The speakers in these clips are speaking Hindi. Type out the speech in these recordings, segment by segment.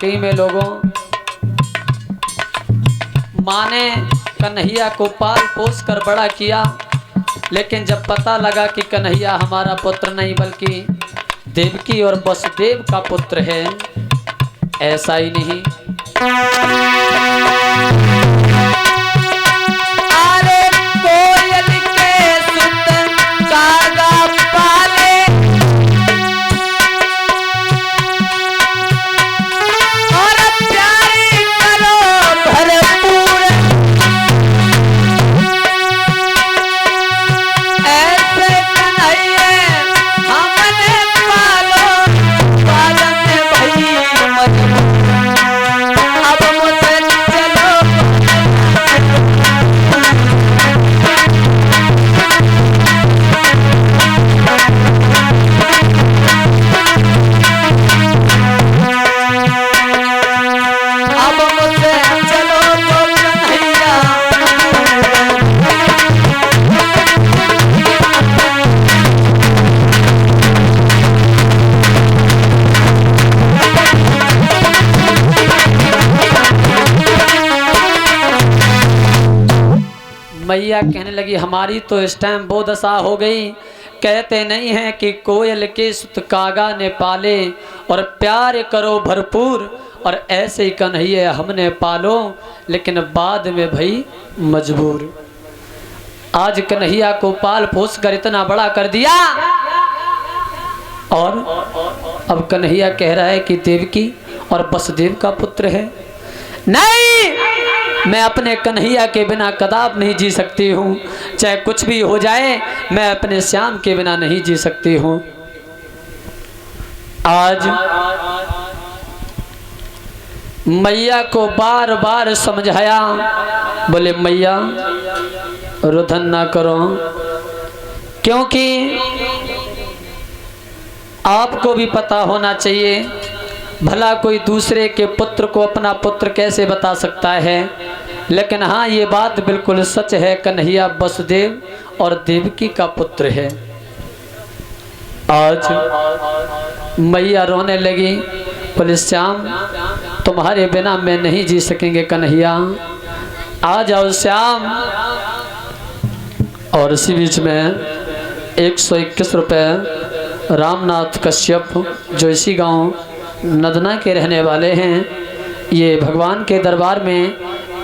वाकई में लोगों, माँ ने कन्हैया को पाल पोस कर बड़ा किया, लेकिन जब पता लगा कि कन्हैया हमारा पुत्र नहीं बल्कि देवकी और वसुदेव का पुत्र है, ऐसा ही नहीं, अरे कोयल के सुत कागा पाले, और प्यारी करो भरपूर, ऐसे कन्हैया हमने पालो, पालन में भई मजबूर, अब मुझे चलो अब मुझे चलो तो कन्हैया, मैया कहने लगी हमारी तो इस टाइम वो दशा हो गई, कहते नहीं हैं कि कोयल के सुत कागा ने पाले और प्यार करो भरपूर, और ऐसे ही कन्हैया हमने पालो, लेकिन बाद में भई मजबूर। आज कन्हैया को पाल पोस कर इतना बड़ा कर दिया, और अब कन्हैया कह रहा है कि देवकी और वसुदेव का पुत्र है। नहीं, मैं अपने कन्हैया के बिना कदाप नहीं जी सकती हूँ, चाहे कुछ भी हो जाए, मैं अपने श्याम के बिना नहीं जी सकती हूँ। आज मैया को बार बार समझाया, बोले मैया रुदन ना करो, क्योंकि आपको भी पता होना चाहिए, भला कोई दूसरे के पुत्र को अपना पुत्र कैसे बता सकता है, लेकिन हाँ ये बात बिल्कुल सच है, कन्हैया वसुदेव और देवकी का पुत्र है। आज मैया रोने लगी, बोले श्याम तुम्हारे बिना मैं नहीं जी सकेंगे कन्हैया, आ जाओ श्याम। और इसी बीच में 121 रुपये रामनाथ कश्यप, जो इसी गांव नदना के रहने वाले हैं, ये भगवान के दरबार में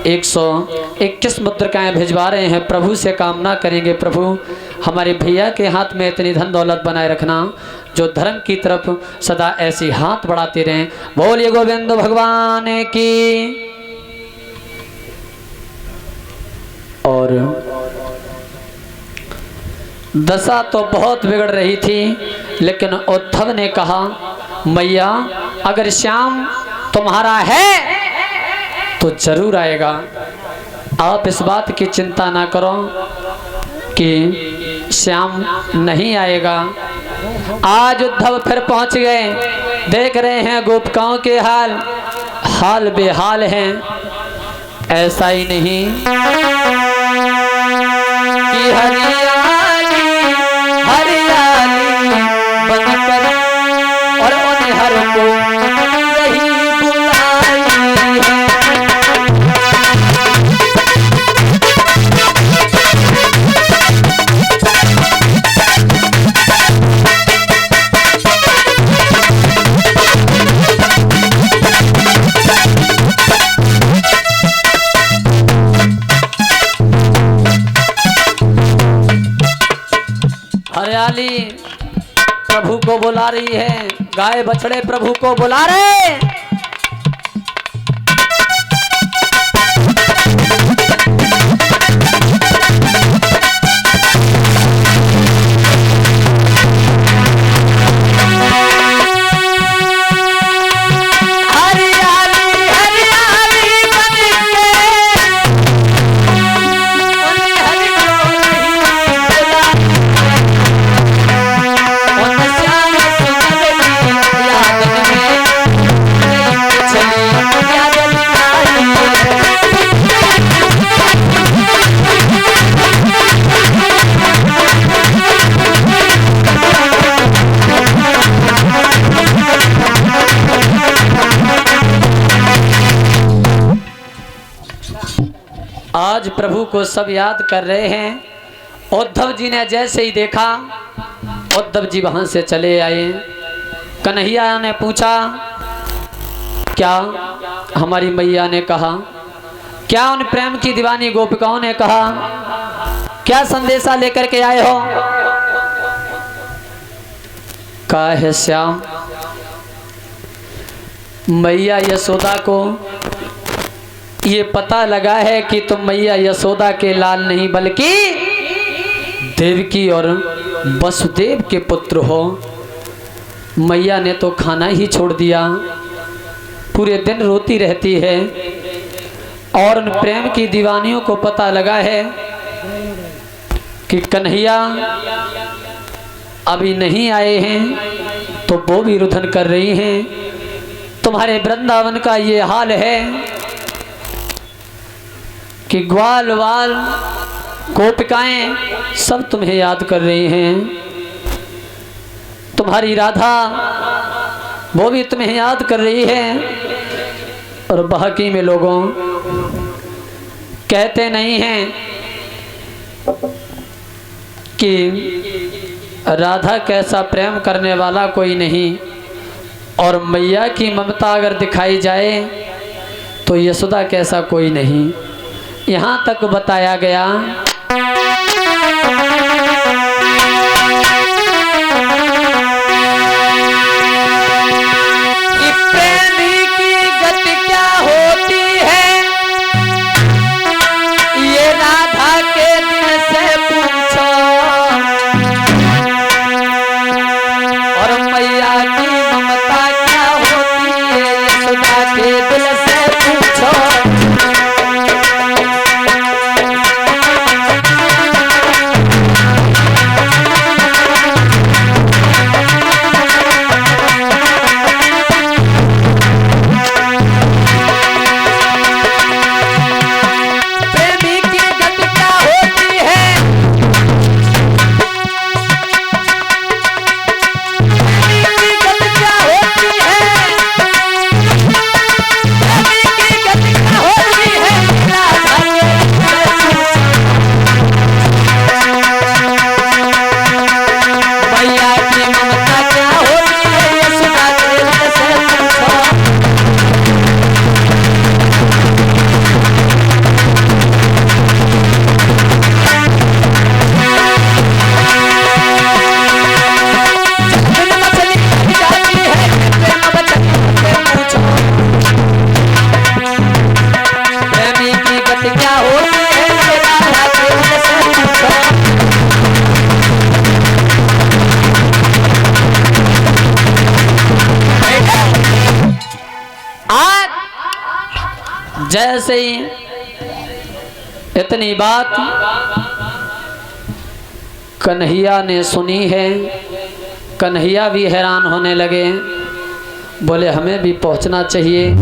121 मुद्रिकाएं भिजवा रहे हैं। प्रभु से कामना करेंगे, प्रभु हमारे भैया के हाथ में इतनी धन दौलत बनाए रखना, जो धर्म की तरफ सदा ऐसी हाथ बढ़ाते रहें। बोलिए गोविंद भगवान की। और दशा तो बहुत बिगड़ रही थी, लेकिन उद्धव ने कहा मैया अगर श्याम तुम्हारा है तो जरूर आएगा, आप इस बात की चिंता ना करो कि श्याम नहीं आएगा। आज उद्धव फिर पहुंच गए, देख रहे हैं गोपिकाओं के हाल बेहाल हैं। ऐसा ही नहीं कि हरियाली हरियाली बनकर और उन्हें हर को यही बुलाई है। हरियाली प्रभु को बुला रही है, गाय बछड़े प्रभु को बुला रहे। आज प्रभु को सब याद कर रहे हैं। उद्धव जी ने जैसे ही देखा, उद्धव जी वहां से चले आए। कन्हैया ने पूछा, क्या? हमारी मैया ने कहा, क्या उन प्रेम की दीवानी गोपिकाओं ने कहा? क्या संदेशा लेकर के आए हो? कहा है श्याम, मैया यशोदा को ये पता लगा है कि तुम मैया यशोदा के लाल नहीं बल्कि देवकी और वसुदेव के पुत्र हो। मैया ने तो खाना ही छोड़ दिया, पूरे दिन रोती रहती है। और उन प्रेम की दीवानियों को पता लगा है कि कन्हैया अभी नहीं आए हैं, तो वो भी रुदन कर रही हैं। तुम्हारे वृंदावन का ये हाल है कि ग्वाल वाल गोपिकाएं सब तुम्हें याद कर रही हैं। तुम्हारी राधा वो भी तुम्हें याद कर रही है। और बाकी में लोगों कहते नहीं हैं कि राधा कैसा प्रेम करने वाला कोई नहीं, और मैया की ममता अगर दिखाई जाए तो यशोदा कैसा कोई नहीं। यहाँ तक बताया गया कि प्रेमी की गति क्या होती है, ये राधा के दिल से पूछो। और मैया की ममता क्या होती है, यशोदा के दिल से पूछो। जैसे ही इतनी बात कन्हैया ने सुनी है, कन्हैया भी हैरान होने लगे। बोले हमें भी पहुंचना चाहिए।